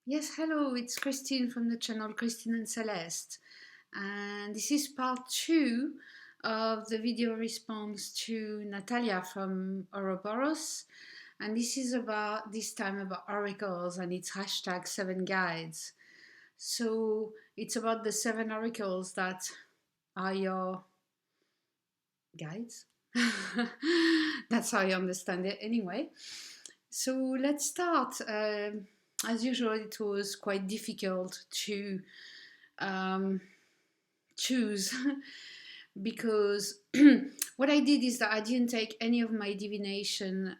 Yes, hello, it's Christine from the channel Christine and Celeste. And this is part two of the video response to Natalia from Ouroboros. And this is about this time about oracles and it's hashtag 7 guides. So it's about the 7 oracles that are your guides. That's how I understand it anyway. So let's start. As usual, it was quite difficult to um, choose because what I did is that I didn't take any of my divination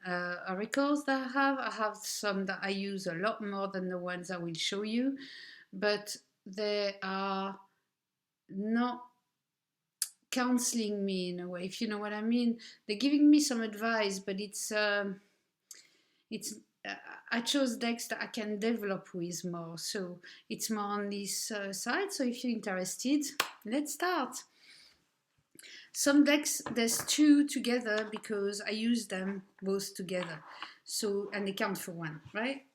oracles that I have. I have some that I use a lot more than the ones I will show you, but they are not counseling me in a way, if you know what I mean. They're giving me some advice, but it's uh, I chose decks that I can develop with more, so it's more on this side. So if you're interested, let's start. Some decks there's two together because I use them both together, so and they count for one, right?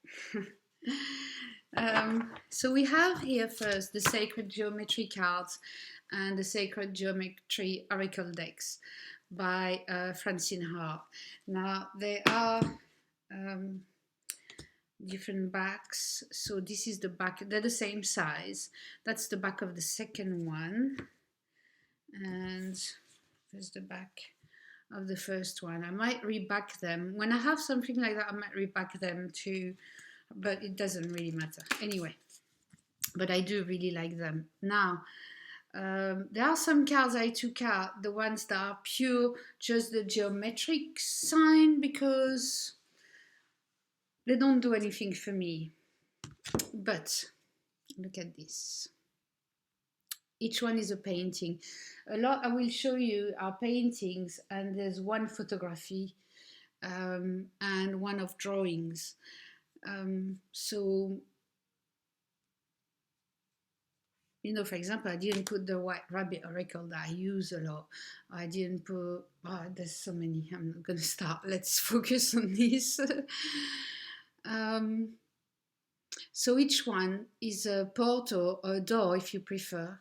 So we have here first the Sacred Geometry cards and the Sacred Geometry Oracle decks by Francine Hart. Now they are um, different backs. So this is the back, they're the same size. That's the back of the second one. And there's the back of the first one. I might reback them. When I have something like that, I might reback them too, but it doesn't really matter. Anyway, but I do really like them. Now, there are some cards I took out, the ones that are pure, just the geometric sign, because they don't do anything for me. But look at this. Each one is a painting. A lot I will show you are paintings, and there's one photography and one of drawings. So, you know, for example, I didn't put the White Rabbit Oracle that I use a lot. I didn't put, oh, there's so many. I'm not going to start. Let's focus on this. So each one is a portal or a door, if you prefer,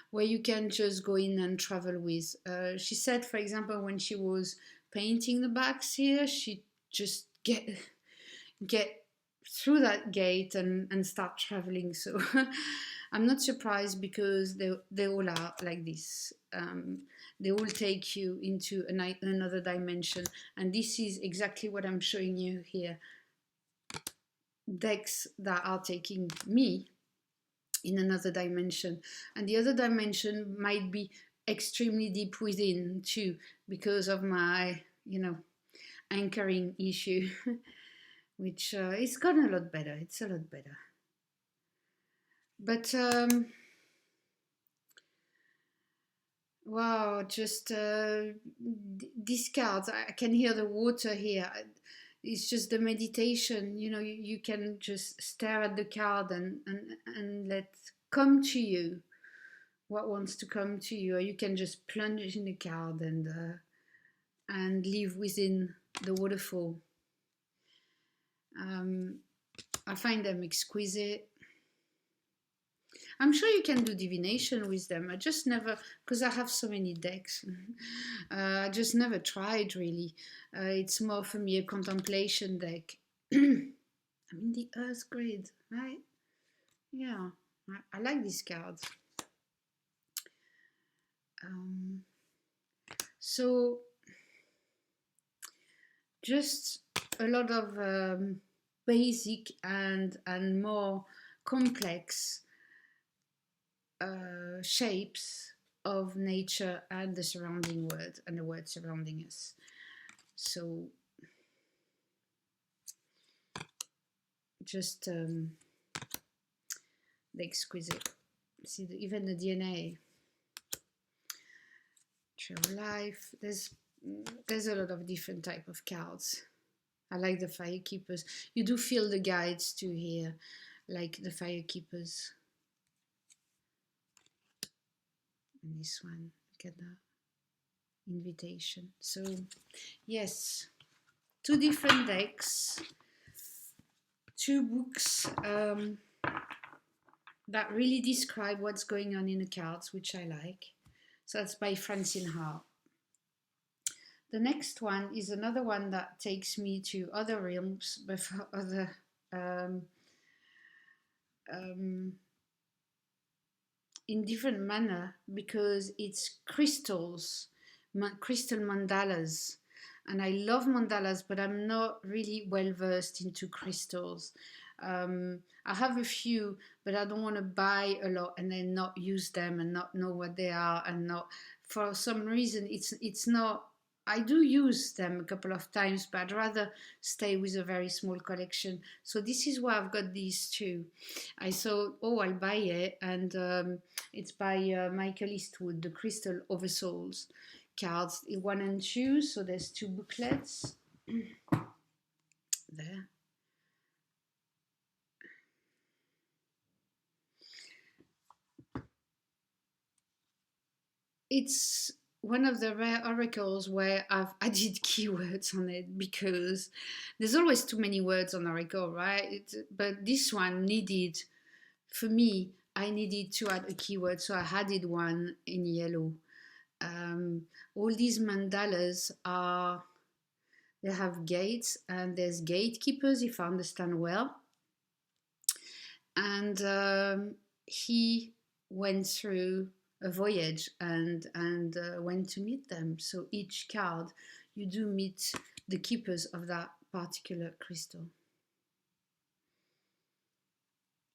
where you can just go in and travel with. She said, for example, when she was painting the backs here, she just get through that gate and start traveling. So I'm not surprised because they all are like this. They all take you into another dimension, and this is exactly what I'm showing you here. Decks that are taking me in another dimension, and the other dimension might be extremely deep within too, because of my, you know, anchoring issue, which it's gotten a lot better. It's a lot better. But wow, just these cards, I can hear the water here. It's just the meditation, you know, you can just stare at the card and let come to you what wants to come to you, or you can just plunge in the card and live within the waterfall. I find them exquisite. I'm sure you can do divination with them. I just never, because I have so many decks, I just never tried really. It's more for me a contemplation deck. I mean, the Earth Grid, right? Yeah, I like these cards. So, just a lot of basic and more complex shapes of nature and the surrounding world and the world surrounding us. So just the exquisite. See, even the DNA, tree of life. There's a lot of different type of cards. I like the fire keepers. You do feel the guides too here, like the fire keepers. And this one, look at that invitation. So yes, two different decks, two books that really describe what's going on in the cards, which I like. So that's by Francine Hart. The next one is another one that takes me to other realms, but for other um, in different manner, because it's crystals, crystal mandalas. And I love mandalas, but I'm not really well versed into crystals. I have a few, but I don't want to buy a lot and then not use them and not know what they are, and not, for some reason it's not. I do use them a couple of times, but I'd rather stay with a very small collection. So this is why I've got these two. I thought, oh, I'll buy it, and it's by Michael Eastwood, The Crystal Oversouls cards, 1 and 2. So there's two booklets there. It's one of the rare oracles where I've added keywords on it, because there's always too many words on oracle, right? But this one needed, for me, I needed to add a keyword, so I added one in yellow. All these mandalas are, they have gates, and there's gatekeepers, if I understand well. And he went through a voyage and went to meet them. So each card, you do meet the keepers of that particular crystal.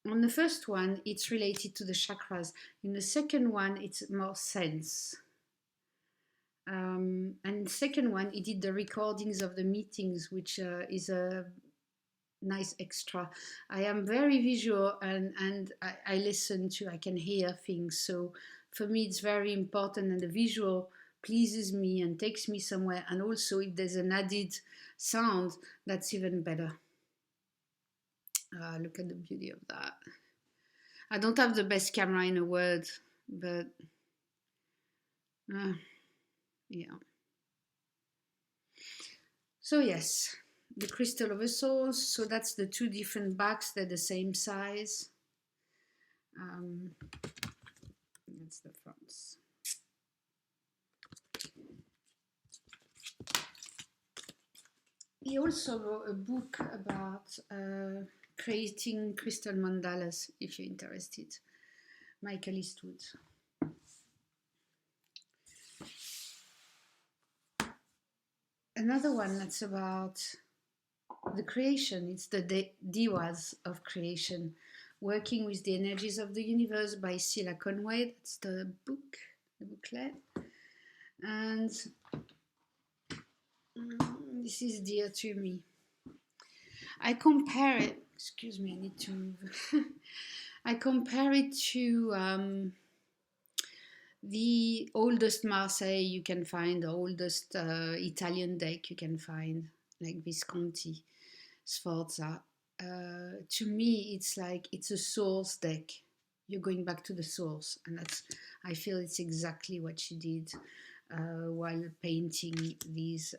On the first one, it's related to the chakras. In the second one, it's more sense. And the second one, he did the recordings of the meetings, which is a nice extra. I am very visual, and I listen to, I can hear things. So for me, it's very important, and the visual pleases me and takes me somewhere. And also, if there's an added sound, that's even better. Look at the beauty of that. I don't have the best camera in the world, but yeah. So yes, the Crystal of the Souls. So that's the two different backs. They're the same size. That's the fronts. He also wrote a book about creating crystal mandalas, if you're interested. Michael Eastwood. Another one that's about the creation. It's the Diwas of creation, Working with the Energies of the Universe by Sheila Conway. That's the book, the booklet. And this is dear to me. I compare it, excuse me, I need to move. I compare it to the oldest Marseille you can find, the oldest Italian deck you can find, like Visconti, Sforza. To me, it's like, it's a source deck. You're going back to the source, and that's, I feel it's exactly what she did while painting these.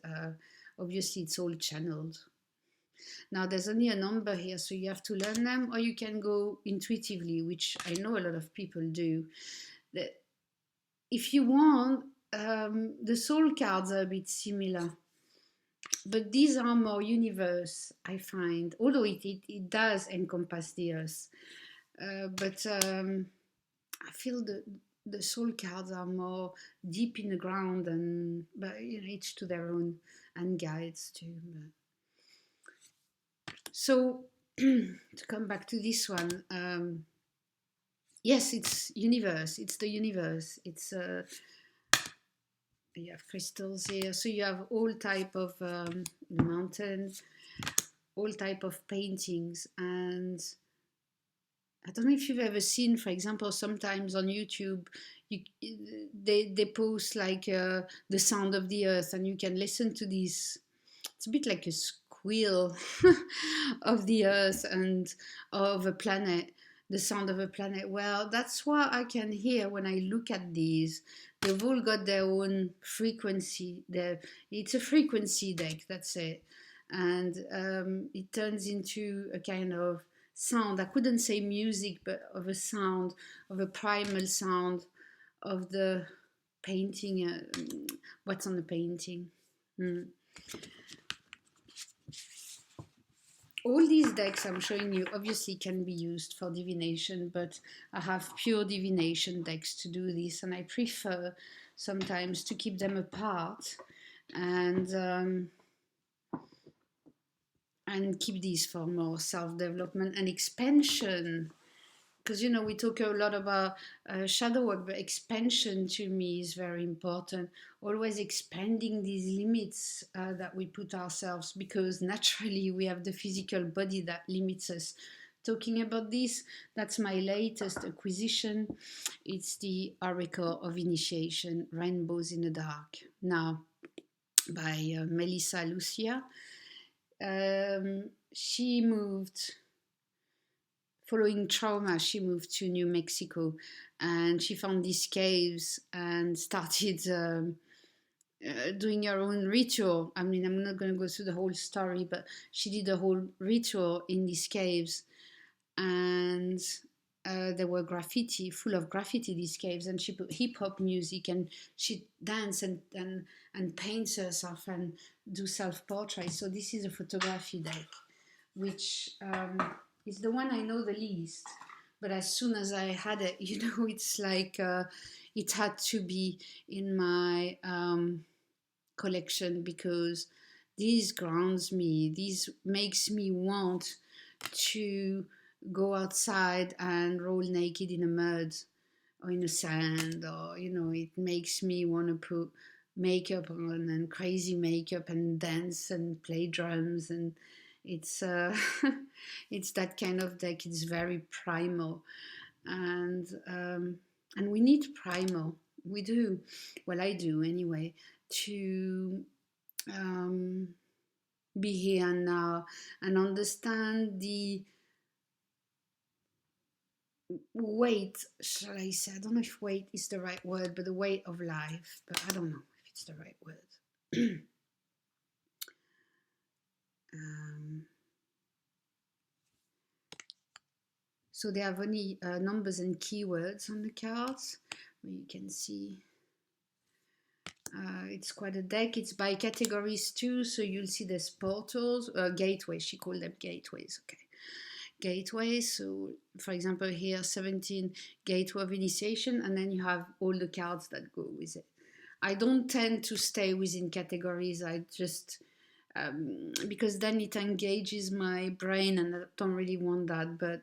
Obviously, it's all channeled. Now, there's only a number here, so you have to learn them, or you can go intuitively, which I know a lot of people do. If you want, the soul cards are a bit similar, but these are more universe, I find, although it does encompass the earth. But I feel the soul cards are more deep in the ground, and but you know, each to their own, and guides too. But. So to come back to this one, yes, it's universe. It's the universe. It's you have crystals here, so you have all type of the mountain, all type of paintings. And I don't know if you've ever seen, for example, sometimes on YouTube, they post like the sound of the earth, and you can listen to these. It's a bit like a squeal of the earth and of a planet, the sound of a planet. Well, that's what I can hear when I look at these. They've all got their own frequency. It's a frequency deck, that's it. and it turns into a kind of sound. I couldn't say music, but of a sound, of a primal sound of the painting. What's on the painting? Mm. All these decks I'm showing you obviously can be used for divination, but I have pure divination decks to do this, and I prefer sometimes to keep them apart and keep these for more self-development and expansion. Because we talk a lot about shadow work, but expansion to me is very important. Always expanding these limits that we put ourselves, because naturally we have the physical body that limits us. Talking about this, that's my latest acquisition. It's the Oracle of Initiation, Rainbows in the Dark, now by Melissa Lucia. She moved Following trauma, she moved to New Mexico, and she found these caves and started doing her own ritual. I mean, I'm not going to go through the whole story, but she did a whole ritual in these caves, and there were graffiti, full of graffiti, these caves, and she put hip hop music, and she dance and paints herself and do self portraits. So this is a photography deck, which is the one I know the least. But as soon as I had it, it's like it had to be in my collection, because this grounds me. This makes me want to go outside and roll naked in the mud or in the sand, or it makes me want to put makeup on, and crazy makeup, and dance and play drums, and it's it's that kind of deck. It's very primal, and we need primal. We do. Well, I do anyway, to be here and now and understand the weight, shall I say? I don't know if weight is the right word, but the weight of life. But I don't know if it's the right word. So they have only numbers and keywords on the cards, where you can see. It's quite a deck. It's by categories too, so you'll see there's portals, gateways. She called them gateways. Okay, gateways. So, for example, here 17 gateway of initiation, and then you have all the cards that go with it. I don't tend to stay within categories. I just because then it engages my brain, and I don't really want that. But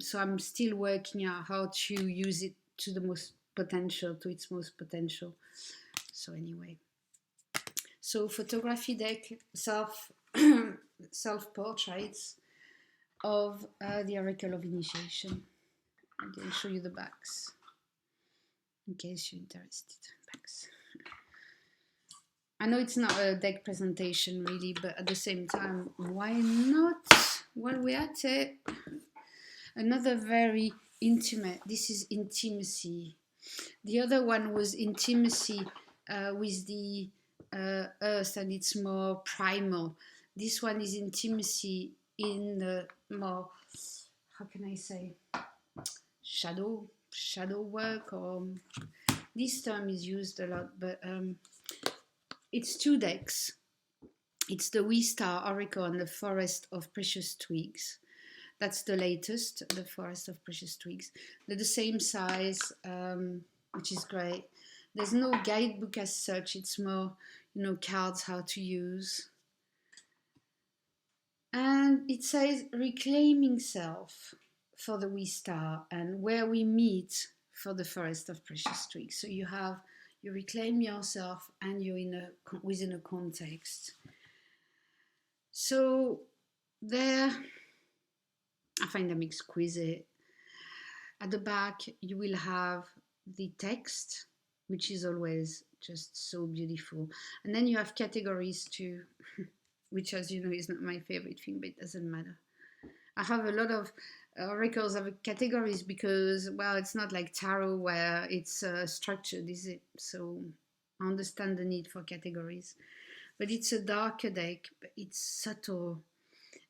so I'm still working out how to use it to its most potential. So anyway, so photography deck, self portraits of the Oracle of Initiation. I'm going to show you the backs in case you're interested. Backs. I know it's not a deck presentation really, but at the same time, why not? While we're at it, another very intimate. This is intimacy. The other one was intimacy with the earth, and it's more primal. This one is intimacy in the more, how can I say, shadow work, or this term is used a lot, but it's two decks. It's the We Star Oracle and the Forest of Precious Twigs. That's the latest, the Forest of Precious Twigs. They're the same size, which is great. There's no guidebook as such. It's more, cards how to use. And it says reclaiming self for the We Star, and where we meet for the Forest of Precious Twigs. So you reclaim yourself, and you're within a context. So there, I find them exquisite. At the back, you will have the text, which is always just so beautiful. And then you have categories too, which, as you know, is not my favorite thing, but it doesn't matter. I have a lot of oracles of categories because, well, it's not like tarot where it's structured, is it? So I understand the need for categories. but it's a darker deck, but it's subtle,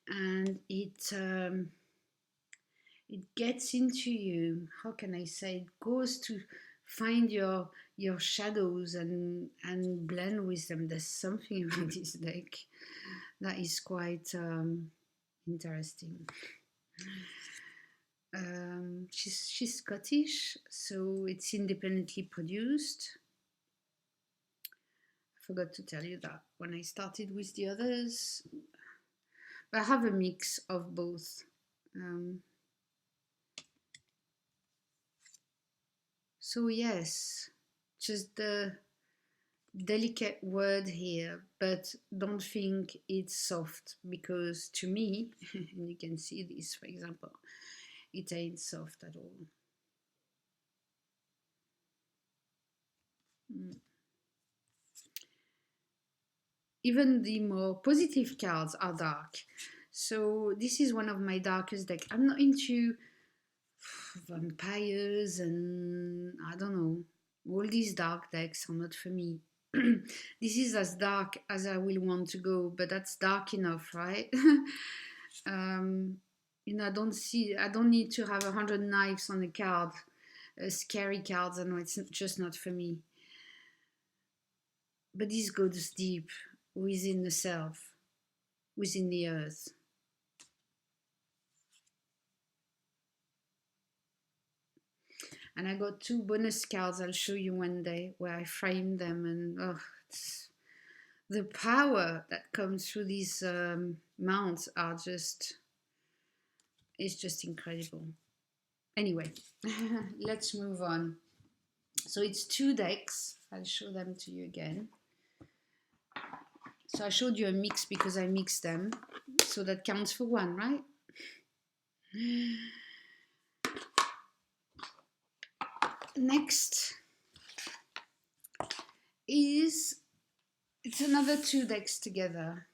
and it gets into you. How can I say? It goes to find your shadows and blend with them. There's something about this deck that is quite interesting. She's Scottish, so it's independently produced. I forgot to tell you that when I started with the others, but I have a mix of both. So yes, just the delicate word here, but don't think it's soft, because to me, and you can see this, for example, it ain't soft at all. Even the more positive cards are dark. So this is one of my darkest decks. I'm not into vampires and I don't know. All these dark decks are not for me. This is as dark as I will want to go, but that's dark enough, right? I don't need to have 100 knives on a card, scary cards. I know it's just not for me. But this goes deep within the self, within the earth. And I got 2 bonus cards I'll show you one day where I framed them, and the power that comes through these mounts is just incredible. Anyway, let's move on. So it's 2 decks. I'll show them to you again. So I showed you a mix because I mixed them. So that counts for 1, right? Next it's another 2 decks together.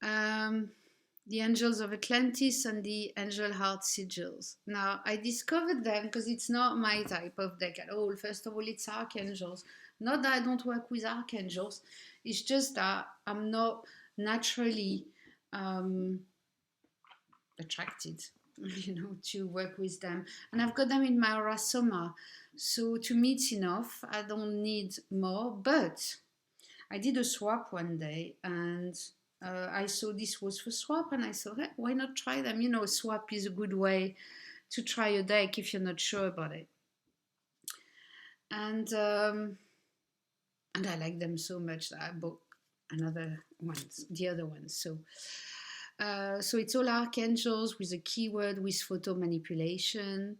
The Angels of Atlantis and the Angel Heart Sigils. Now, I discovered them because it's not my type of deck at all. First of all, it's Archangels. Not that I don't work with Archangels, it's just that I'm not naturally attracted, to work with them. And I've got them in my Aura Soma. So to me, it's enough. I don't need more. But I did a swap one day, and I saw this was for swap, and I thought, why not try them? Swap is a good way to try a deck if you're not sure about it. And I like them so much that I bought the other ones. So it's all archangels with a keyword with photo manipulation.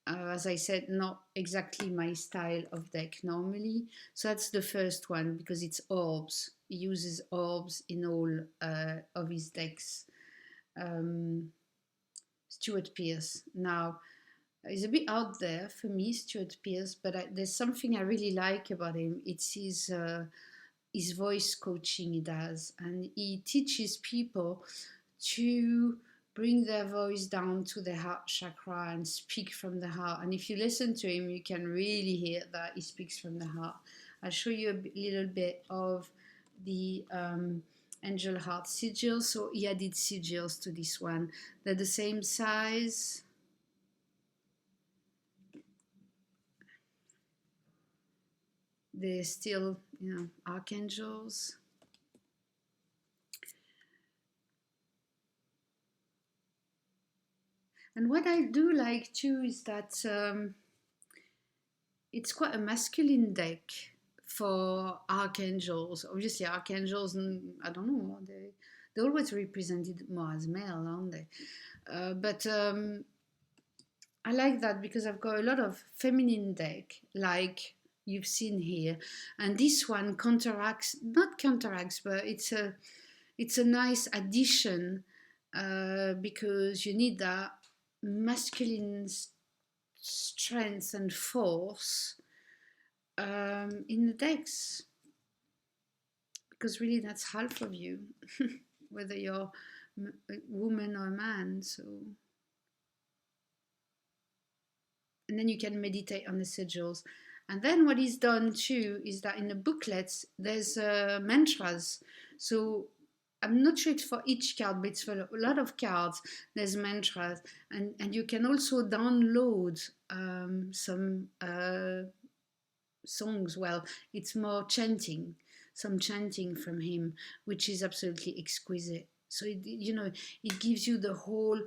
As I said, not exactly my style of deck normally. So that's the first one because it's orbs. He uses orbs in all of his decks. Stuart Pearce. Now, he's a bit out there for me, Stuart Pearce, but there's something I really like about him. It's his voice coaching he does, and he teaches people to bring their voice down to the heart chakra and speak from the heart. And if you listen to him, you can really hear that he speaks from the heart. I'll show you a little bit of the Angel Heart sigils. So he added sigils to this one. They're the same size. They're still, archangels. And what I do like too is that it's quite a masculine deck for archangels. Obviously, archangels, I don't know, they're always represented more as male, aren't they? But I like that because I've got a lot of feminine deck, like you've seen here, and this one not counteracts, but it's a nice addition because you need that masculine strength and force in the decks, because really that's half of you, whether you're a woman or a man. So, and then you can meditate on the sigils. And then what is done too is that in the booklets there's mantras. So I'm not sure it's for each card, but it's for a lot of cards. There's mantras, and you can also download some songs. Well, it's more chanting, some chanting from him, which is absolutely exquisite. So it gives you the whole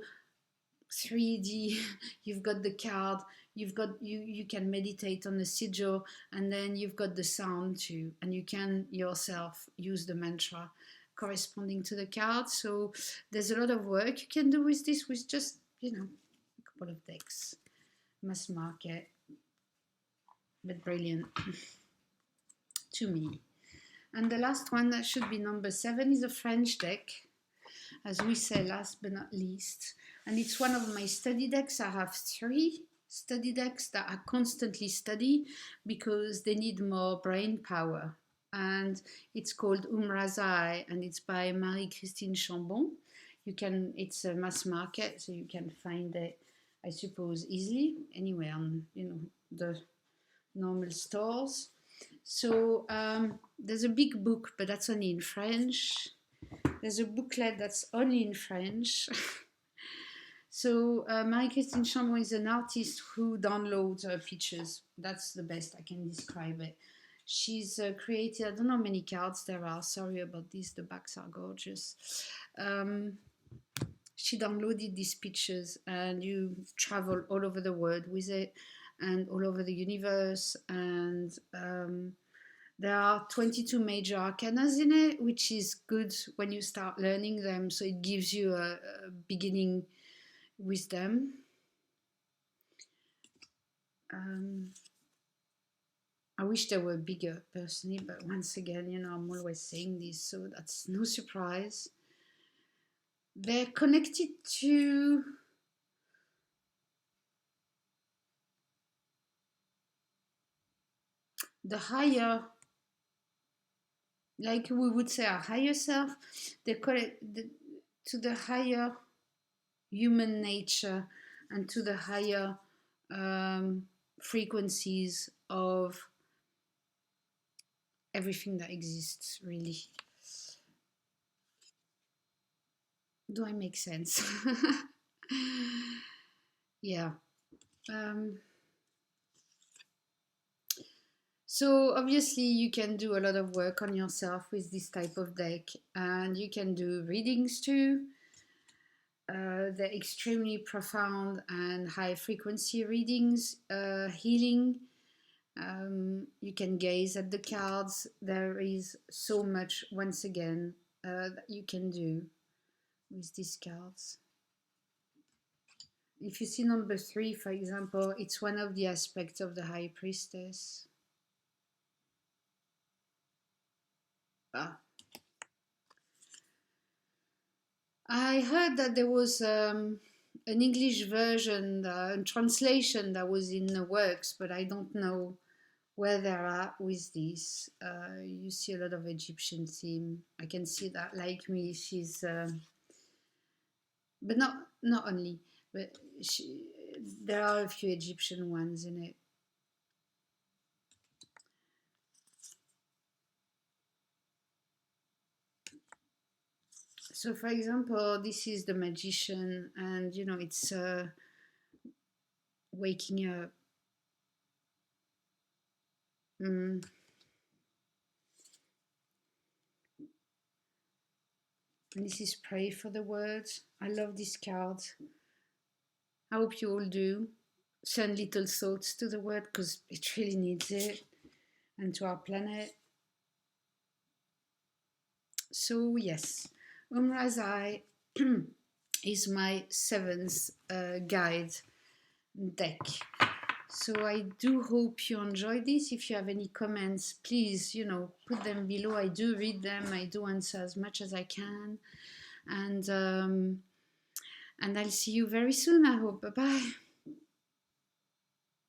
3D. You've got the card, you can meditate on the sigil, and then you've got the sound too, and you can yourself use the mantra corresponding to the card. So there's a lot of work you can do with this, with just a couple of decks. Mass market, but brilliant to me. And the last one, that should be number 7, is a French deck, as we say, last but not least. And it's one of my study decks. I have 3 study decks that I constantly study because they need more brain power. And it's called Umrazai, and it's by Marie-Christine Chambon. It's a mass market, so you can find it, I suppose, easily anywhere on the normal stores. So there's a big book, but that's only in French. There's a booklet that's only in French. So Marie-Christine Chambon is an artist who downloads her pictures. That's the best I can describe it. She's created, I don't know how many cards there are. Sorry about this, the backs are gorgeous. She downloaded these pictures, and you travel all over the world with it and all over the universe. And there are 22 major arcanas in it, which is good when you start learning them. So it gives you a beginning with them. I wish they were bigger, personally, but once again, I'm always saying this, so that's no surprise. They're connected to the higher, like we would say, our higher self. They're connected to the higher human nature and to the higher frequencies of everything that exists, really. Do I make sense? Yeah. So obviously you can do a lot of work on yourself with this type of deck, and you can do readings too. They're extremely profound and high frequency readings, healing. You can gaze at the cards. There is so much, once again, that you can do with these cards. If you see number 3, for example, it's one of the aspects of the High Priestess. I heard that there was an English version, a translation that was in the works, but I don't know where they're at with this. You see a lot of Egyptian theme. I can see that, like me, she's, but not only, but there are a few Egyptian ones in it. So, for example, this is the magician, and it's waking up. And this is pray for the words. I love this card. I hope you all do. Send little thoughts to the word, because it really needs it, and to our planet. So yes, Umrazai is my 7th guide deck. So I do hope you enjoyed this. If you have any comments, please, put them below. I do read them. I do answer as much as I can. And I'll see you very soon, I hope. Bye-bye.